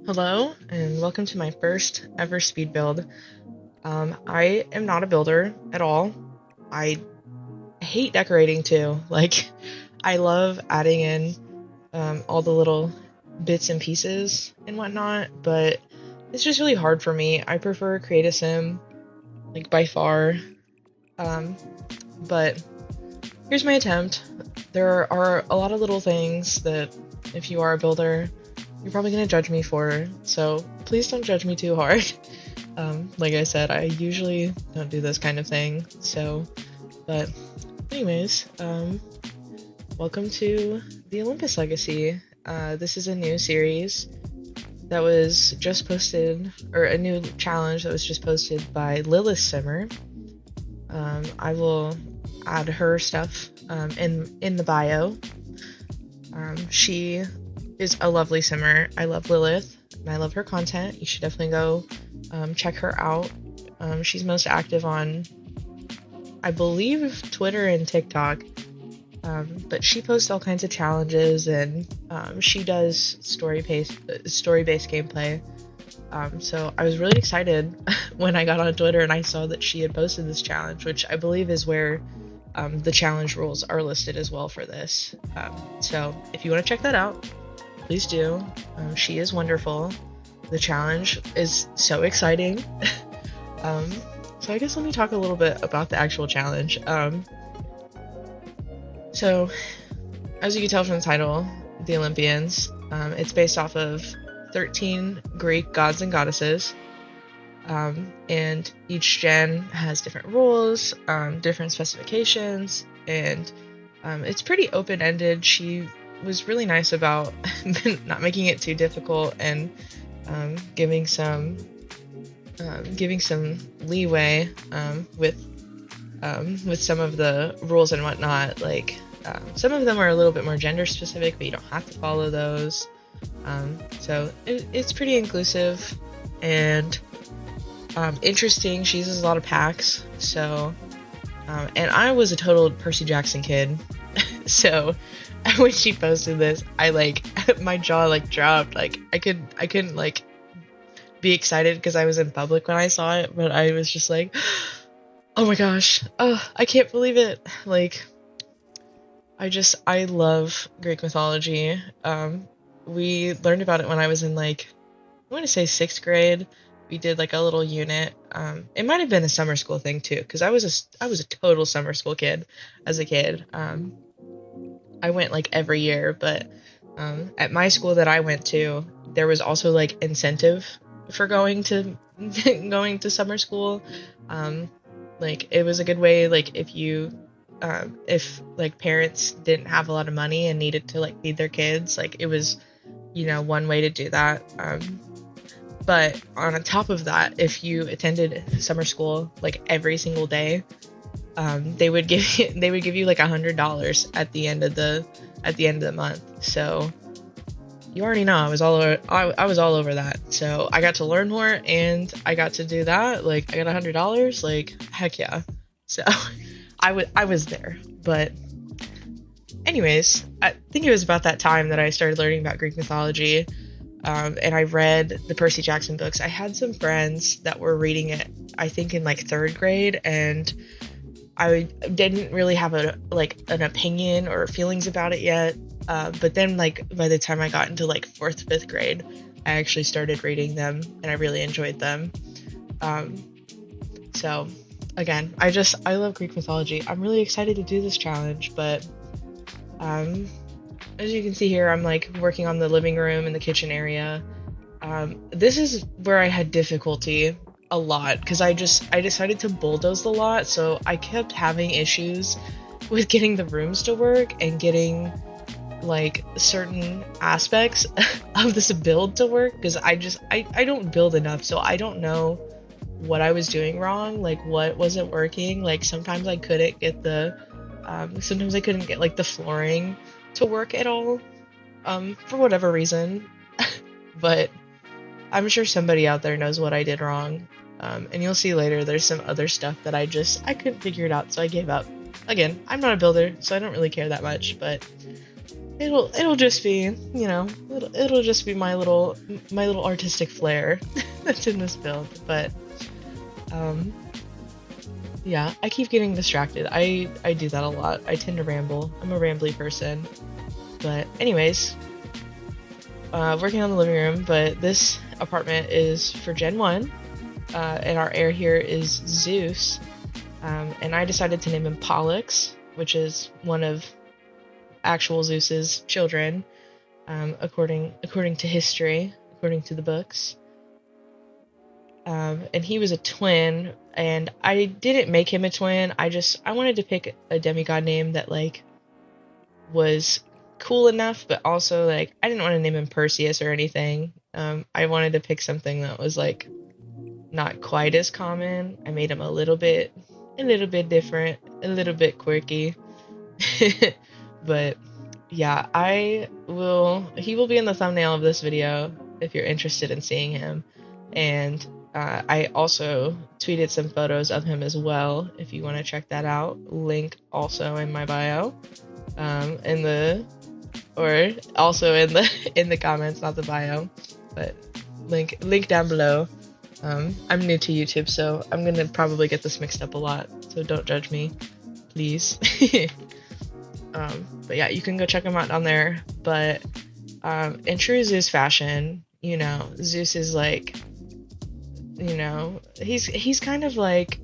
Hello, and welcome to my first ever speed build. I am not a builder at all. I hate decorating too. I love adding in all the little bits and pieces and whatnot, but it's just really hard for me. I prefer Create a Sim, like by far. Um, but here's my attempt. There are a lot of little things that, if you are a builder, you're probably gonna judge me for, so please don't judge me too hard. Like I said, I usually don't do this kind of thing, but anyways, welcome to the Olympus Legacy. This is a new series that was just posted, or a new challenge that was just posted by LilithSimmer. I will add her stuff in the bio. She is a lovely simmer. I love Lilith, and I love her content. You should definitely go check her out. She's most active on, I believe, Twitter and TikTok, but she posts all kinds of challenges, and she does story-based gameplay. So I was really excited when I got on Twitter and I saw that she had posted this challenge, which I believe is where the challenge rules are listed as well for this. So if you want to check that out, please do. She is wonderful. The challenge is so exciting. So I guess let me talk a little bit about the actual challenge. So as you can tell from the title, the Olympians, it's based off of 13 Greek gods and goddesses. And each gen has different rules, different specifications, and it's pretty open-ended. She was really nice about not making it too difficult and giving some leeway with some of the rules and whatnot. Some of them are a little bit more gender specific, but you don't have to follow those. So it's pretty inclusive and interesting. She uses a lot of packs, so and I was a total Percy Jackson kid. So when she posted this, I my jaw dropped. I couldn't be excited because I was in public when I saw it, but I was just like, oh my gosh, oh, I can't believe it. I love Greek mythology. We learned about it when I was in I want to say 6th grade. We did a little unit. It might have been a summer school thing too, because I was a total summer school kid as a kid. I went every year, but at my school that I went to, there was also incentive for going to going to summer school. It was a good way, if parents didn't have a lot of money and needed to feed their kids, it was one way to do that. But on top of that, if you attended summer school every single day, they would give you $100 at the end of the month. So you already know I was all over that. So I got to learn more and I got to do that. I got $100. Heck yeah. So I was there. But anyways, I think it was about that time that I started learning about Greek mythology. And I read the Percy Jackson books. I had some friends that were reading it, I think in 3rd grade, and I didn't really have an opinion or feelings about it yet. But then by the time I got into 4th, 5th grade, I actually started reading them and I really enjoyed them. So again, I love Greek mythology. I'm really excited to do this challenge, but as you can see here, I'm working on the living room and the kitchen area. This is where I had difficulty a lot because I decided to bulldoze a lot, so I kept having issues with getting the rooms to work and getting certain aspects of this build to work, because I don't build enough, so I don't know what I was doing wrong, what wasn't working. Sometimes I couldn't get the flooring to work at all, for whatever reason. But I'm sure somebody out there knows what I did wrong. And you'll see later there's some other stuff that I couldn't figure it out, so I gave up. Again, I'm not a builder, so I don't really care that much, but it'll just be, you know, it'll just be my little artistic flair that's in this build. But yeah, I keep getting distracted. I do that a lot. I tend to ramble. I'm a rambly person. But anyways, working on the living room, but this apartment is for Gen 1, and our heir here is Zeus, and I decided to name him Pollux, which is one of actual Zeus's children, according to history, according to the books. And he was a twin, and I didn't make him a twin. I wanted to pick a demigod name that like was cool enough, but also like I didn't want to name him Perseus or anything. I wanted to pick something that was like not quite as common. I made him a little bit different, a little bit quirky. But yeah, he will be in the thumbnail of this video if you're interested in seeing him. And I also tweeted some photos of him as well if you want to check that out. Link also in my bio, or also in the comments, not the bio, but link down below. I'm new to YouTube, so I'm gonna probably get this mixed up a lot, so don't judge me, please. But yeah, you can go check him out down there. But in true Zeus fashion, you know, Zeus is like, you know, he's kind of like,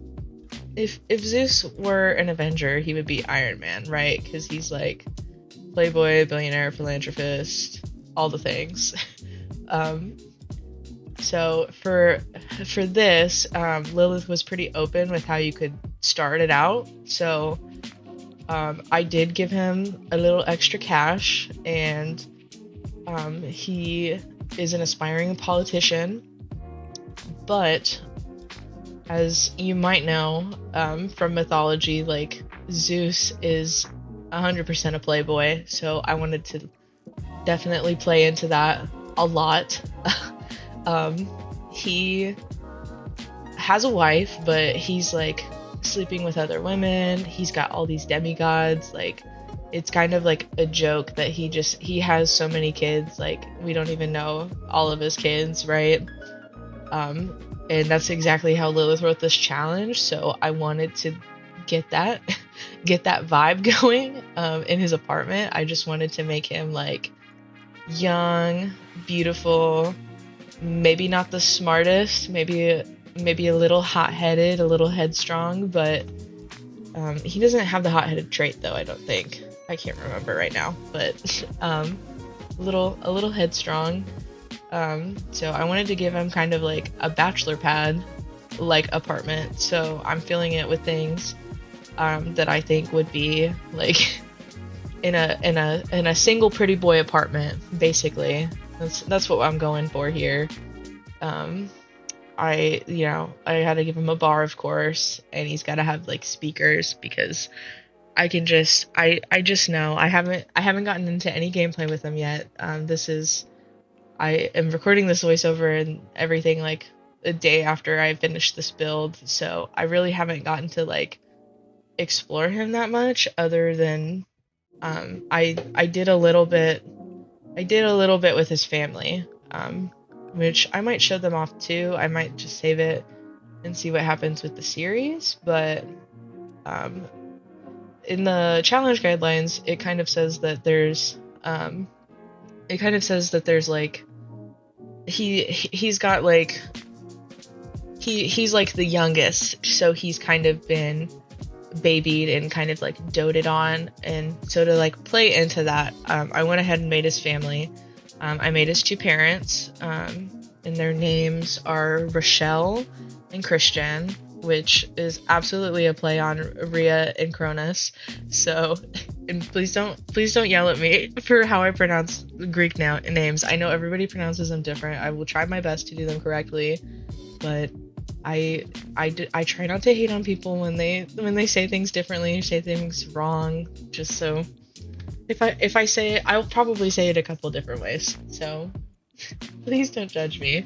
if Zeus were an Avenger, he would be Iron Man, right? Because he's like playboy, billionaire, philanthropist, all the things. So for this, Lilith was pretty open with how you could start it out. So I did give him a little extra cash, and he is an aspiring politician. But as you might know from mythology, like Zeus is 100% a playboy, so I wanted to definitely play into that a lot. He has a wife, but he's like sleeping with other women. He's got all these demigods. Like, it's kind of like a joke that he has so many kids, like we don't even know all of his kids, right? And that's exactly how Lilith wrote this challenge, so I wanted to get that vibe going in his apartment. I just wanted to make him like young, beautiful, maybe not the smartest, maybe a little hot-headed, a little headstrong, but he doesn't have the hot-headed trait though, I don't think. I can't remember right now, but a little headstrong. So I wanted to give him kind of like a bachelor pad like apartment, so I'm filling it with things that I think would be like in a single pretty boy apartment, basically. That's what I'm going for here. I had to give him a bar, of course, and he's got to have like speakers, because I just know I haven't gotten into any gameplay with him yet. I am recording this voiceover and everything like a day after I finished this build, so I really haven't gotten to like explore him that much, other than I did a little bit with his family, which I might show them off too. I might just save it and see what happens with the series, but in the challenge guidelines, it kind of says that there's like he's got like he's like the youngest, so he's kind of been babied and kind of like doted on, and so to like play into that, I went ahead and made his family. I made his two parents, and their names are Rochelle and Christian, which is absolutely a play on Rhea and Cronus. So, and please don't yell at me for how I pronounce Greek names. I know everybody pronounces them different. I will try my best to do them correctly, but I try not to hate on people when they say things differently or say things wrong. Just so if I say it, I'll probably say it a couple different ways. So please don't judge me.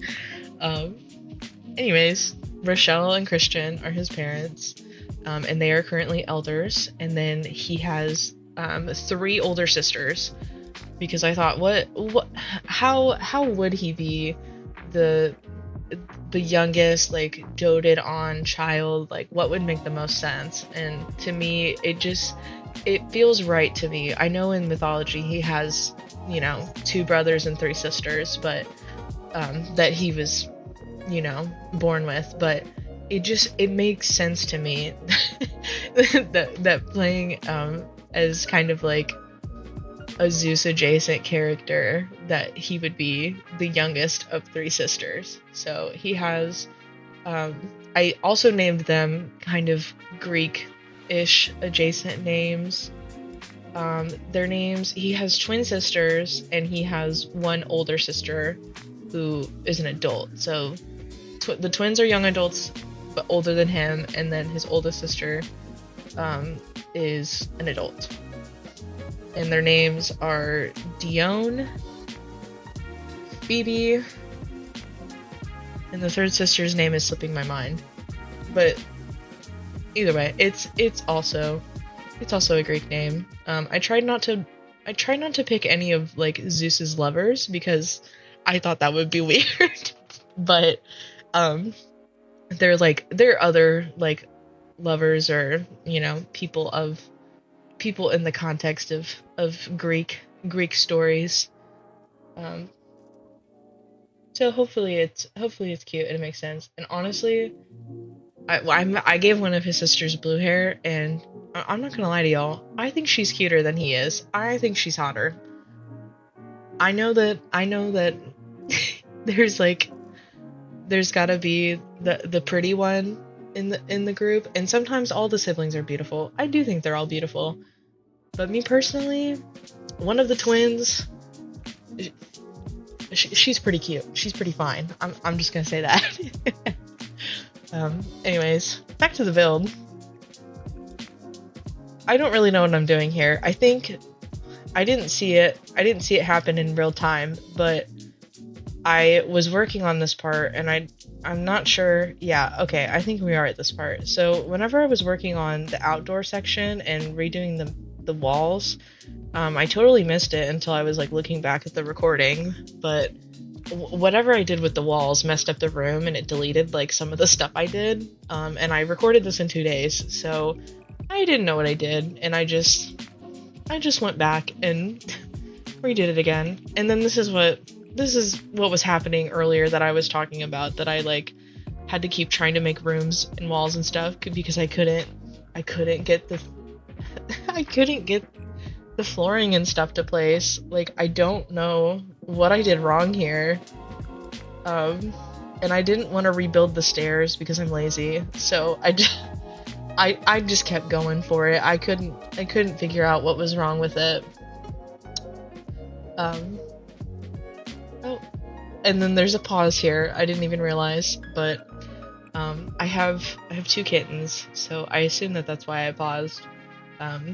Anyways, Rochelle and Christian are his parents, and they are currently elders. And then he has 3 older sisters. because I thought, how would he be the youngest, like, doted on child? Like, what would make the most sense? And to me, it feels right to me. I know in mythology he has, 2 brothers and 3 sisters, but that he was, born with, but it makes sense to me that playing as kind of like a Zeus adjacent character, that he would be the youngest of 3 sisters. So he has, I also named them kind of Greek-ish adjacent names. Their names, he has twin sisters, and he has one older sister who is an adult. So the twins are young adults, but older than him, and then his oldest sister is an adult. And their names are Dione, Phoebe, and the third sister's name is slipping my mind. But either way, it's also a Greek name. I tried not to pick any of like Zeus's lovers because I thought that would be weird. But they're other like lovers, or people in the context of Greek stories. So hopefully it's cute and it makes sense. And honestly, I gave one of his sisters blue hair, and I'm not gonna lie to y'all, I think she's cuter than he is. I think she's hotter. I know that there's gotta be the pretty one in the group, and sometimes all the siblings are beautiful. I do think they're all beautiful, but me personally, one of the twins, she's pretty cute. She's pretty fine. I'm just gonna say that. Anyways, back to the build. I don't really know what I'm doing here. I think I didn't see it happen in real time, but I was working on this part, and I'm not sure. Yeah, okay, I think we are at this part. So whenever I was working on the outdoor section and redoing the walls, I totally missed it until I was like looking back at the recording, but whatever I did with the walls messed up the room, and it deleted like some of the stuff I did, and I recorded this in 2 days, so I didn't know what I did, and I just went back and redid it again. And then this is what was happening earlier that I was talking about, that I like had to keep trying to make rooms and walls and stuff because I couldn't get the the flooring and stuff to place. Like, I don't know what I did wrong here. And I didn't want to rebuild the stairs because I'm lazy. So I just kept going for it. I couldn't figure out what was wrong with it. Oh, and then there's a pause here. I didn't even realize, but I have 2 kittens, so I assume that's why I paused.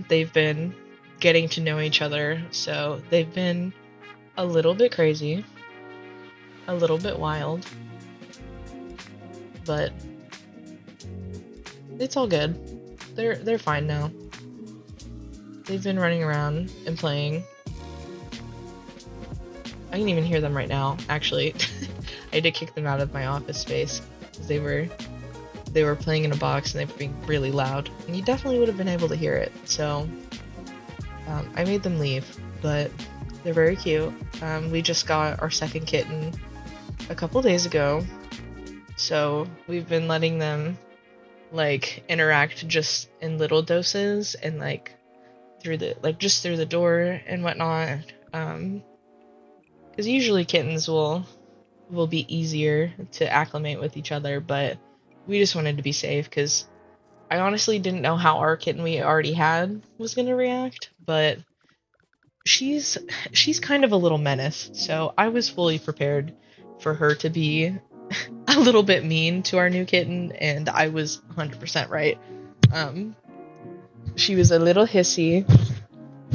They've been getting to know each other, so they've been a little bit crazy, a little bit wild, but it's all good. They're fine now. They've been running around and playing. I can even hear them right now, actually. I had to kick them out of my office space because they were playing in a box and they were being really loud, and you definitely would have been able to hear it. So I made them leave, but they're very cute. We just got our second kitten a couple days ago, so we've been letting them like interact just in little doses and like through the door and whatnot. Because usually kittens will be easier to acclimate with each other, but we just wanted to be safe because I honestly didn't know how our kitten we already had was going to react, but she's kind of a little menace, so I was fully prepared for her to be a little bit mean to our new kitten, and I was 100% right. She was a little hissy.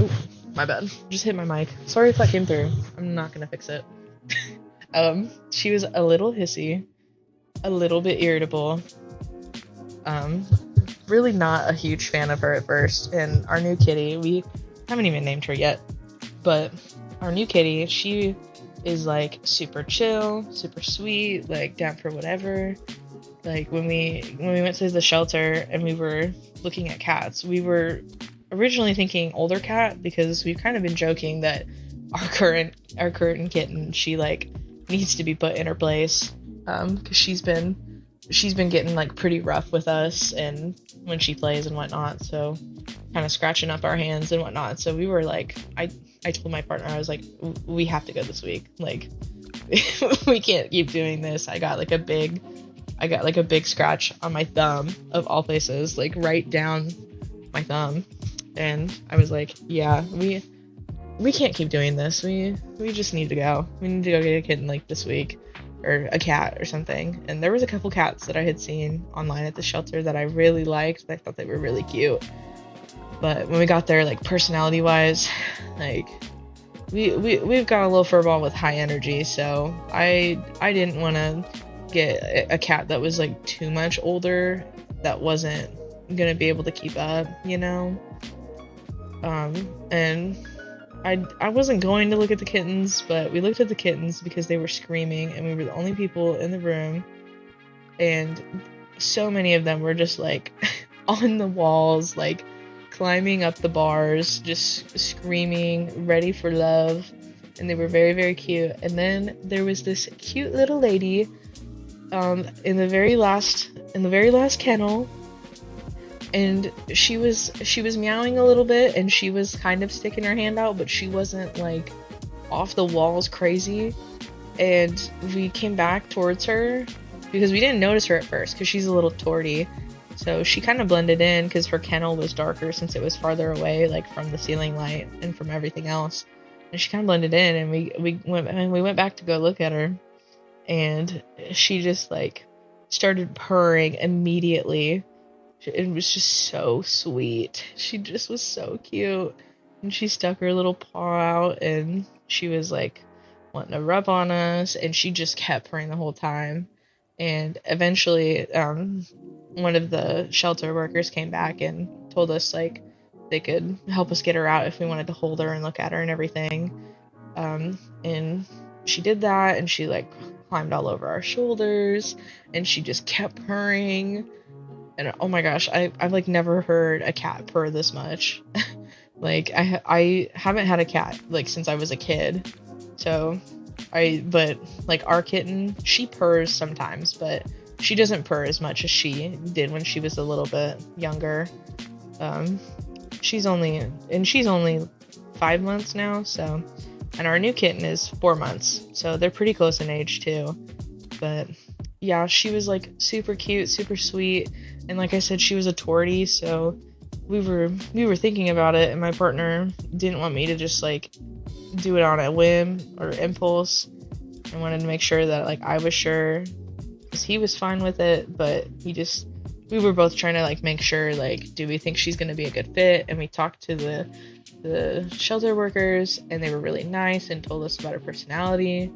Ooh, my bad. Just hit my mic. Sorry if that came through. I'm not gonna fix it. She was a little hissy, a little bit irritable. Really not a huge fan of her at first, and our new kitty, we haven't even named her yet, but our new kitty, she is like super chill, super sweet, like down for whatever. Like when we went to the shelter and we were looking at cats, we were originally thinking older cat because we've kind of been joking that our current kitten, she like needs to be put in her place, because she's been getting like pretty rough with us and when she plays and whatnot, so kind of scratching up our hands and whatnot. So we were like, I told my partner, I was like, we have to go this week, like we can't keep doing this. I got like a big scratch on my thumb, of all places, like right down my thumb, and I was like, yeah, we can't keep doing this. We just need to go. We need to go get a kitten like this week, or a cat or something. And there was a couple cats that I had seen online at the shelter that I really liked. I thought they were really cute. But when we got there, like personality wise, like we've got a little furball with high energy, so I didn't want to get a cat that was like too much older, that wasn't gonna be able to keep up, you know. And I wasn't going to look at the kittens, but we looked at the kittens because they were screaming and we were the only people in the room, and so many of them were just like on the walls, like climbing up the bars, just screaming, ready for love. And they were very, very cute. And then there was this cute little lady in the very last kennel, and she was meowing a little bit, and she was kind of sticking her hand out, but she wasn't like off the walls crazy. And we came back towards her because we didn't notice her at first because she's a little torty. So she kind of blended in because her kennel was darker since it was farther away, like from the ceiling light and from everything else. And she kind of blended in, and we went back to go look at her, and she just like started purring immediately. It was just so sweet. She just was so cute, and she stuck her little paw out, and she was like wanting to rub on us, and she just kept purring the whole time. And eventually, one of the shelter workers came back and told us like they could help us get her out if we wanted to hold her and look at her and everything. And she did that, and she like climbed all over our shoulders, and she just kept purring. And oh my gosh, I've like never heard a cat purr this much. Like I haven't had a cat like since I was a kid. So but like our kitten, she purrs sometimes, but she doesn't purr as much as she did when she was a little bit younger. She's only 5 months now, so, and our new kitten is 4 months, so they're pretty close in age too. But yeah, she was like super cute, super sweet, and like I said, she was a tortie, so we were thinking about it, and my partner didn't want me to just like do it on a whim or impulse, and wanted to make sure that like I was sure, because he was fine with it, but we were both trying to like make sure, like, do we think she's going to be a good fit? And we talked to the shelter workers, and they were really nice and told us about her personality,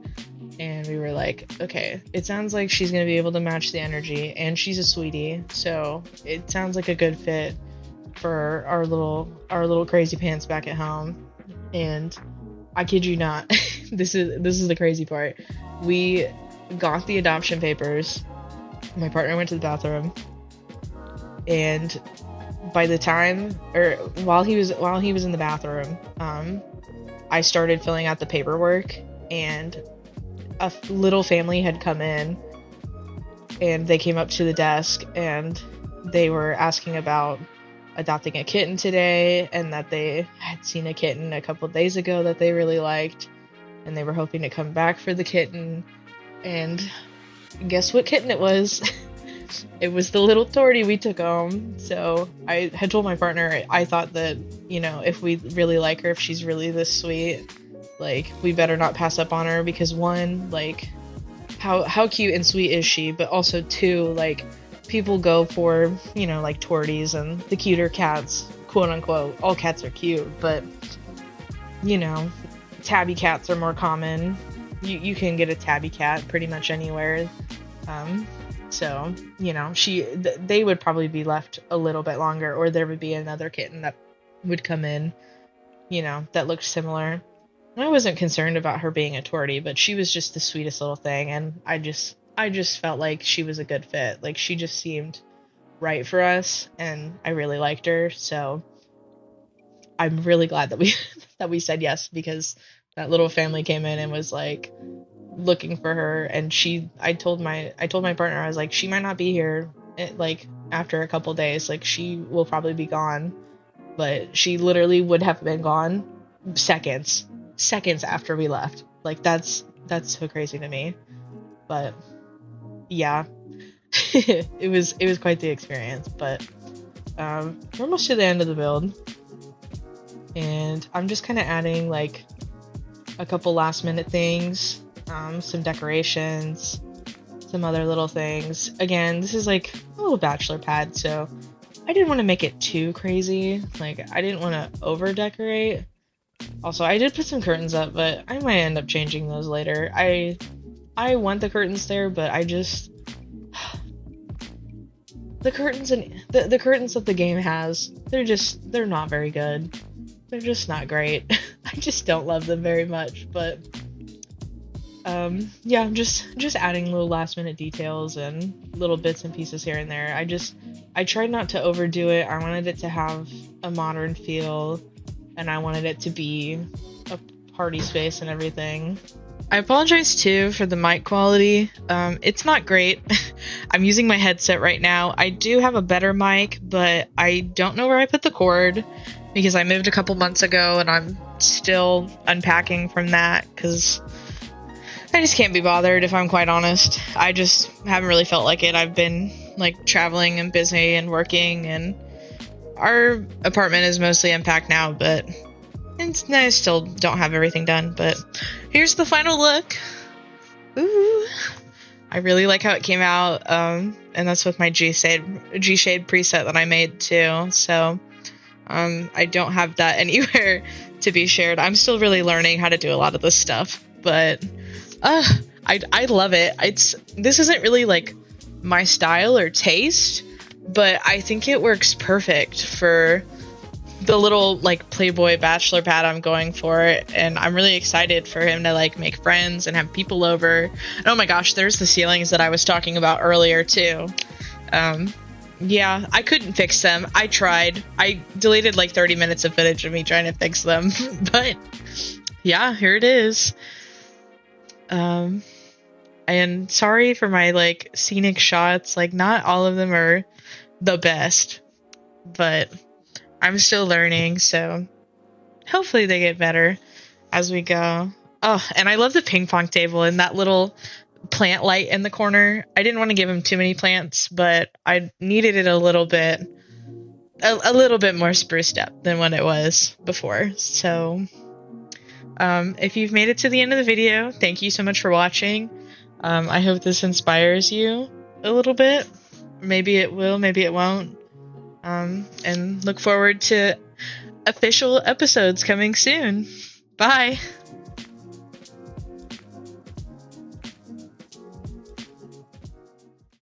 and we were like, okay, it sounds like she's going to be able to match the energy, and she's a sweetie, so it sounds like a good fit for our little crazy pants back at home. And I kid you not, this is the crazy part. We got the adoption papers. My partner went to the bathroom, and by the time, or while he was in the bathroom, I started filling out the paperwork, and a little family had come in, and they came up to the desk, and they were asking about adopting a kitten today, and that they had seen a kitten a couple days ago that they really liked, and they were hoping to come back for the kitten. And guess what kitten it was? It was the little tortie we took home. So I had told my partner, I thought that, you know, if we really like her, if she's really this sweet, like, we better not pass up on her, because one, like, how cute and sweet is she, but also two, like, people go for, you know, like torties and the cuter cats, quote unquote. All cats are cute, but, you know, tabby cats are more common. You can get a tabby cat pretty much anywhere. So, you know, they would probably be left a little bit longer, or there would be another kitten that would come in, you know, that looked similar. And I wasn't concerned about her being a tortie, but she was just the sweetest little thing, and I just felt like she was a good fit. Like, she just seemed right for us, and I really liked her, so I'm really glad that we that we said yes, because that little family came in and was like looking for her, and I told my partner, I was like, she might not be here like after a couple days, like she will probably be gone, but she literally would have been gone seconds after we left. Like, that's so crazy to me. But yeah, it was quite the experience. But we're almost to the end of the build, and I'm just kind of adding like a couple last minute things, some decorations, some other little things. Again, this is like a little bachelor pad, so I didn't want to make it too crazy. Like, I didn't want to over decorate. Also, I did put some curtains up, but I might end up changing those later. I want the curtains there, but I just the curtains and the curtains that the game has, they're not very good. They're just not great. I just don't love them very much, but yeah, I'm just adding little last minute details and little bits and pieces here and there. I tried not to overdo it. I wanted it to have a modern feel, and I wanted it to be a party space and everything. I apologize too for the mic quality. It's not great. I'm using my headset right now. I do have a better mic, but I don't know where I put the cord, because I moved a couple months ago and I'm still unpacking from that, because I just can't be bothered, if I'm quite honest. I just haven't really felt like it. I've been like traveling and busy and working, and our apartment is mostly unpacked now, but I still don't have everything done. But here's the final look. Ooh, I really like how it came out, and that's with my G-Shade preset that I made too, so I don't have that anywhere to be shared. I'm still really learning how to do a lot of this stuff, but I love it. This isn't really like my style or taste, but I think it works perfect for the little like Playboy bachelor pad I'm going for, and I'm really excited for him to like make friends and have people over. And oh my gosh, there's the ceilings that I was talking about earlier too. Yeah, I couldn't fix them. I tried. I deleted like 30 minutes of footage of me trying to fix them, but yeah, here it is. And sorry for my like scenic shots. Like, not all of them are the best, but I'm still learning, so hopefully they get better as we go. Oh, and I love the ping pong table and that little plant light in the corner. I didn't want to give him too many plants, but I needed it a little bit more spruced up than what it was before. So if you've made it to the end of the video, thank you so much for watching. I hope this inspires you a little bit. Maybe it will, maybe it won't. And look forward to official episodes coming soon. Bye!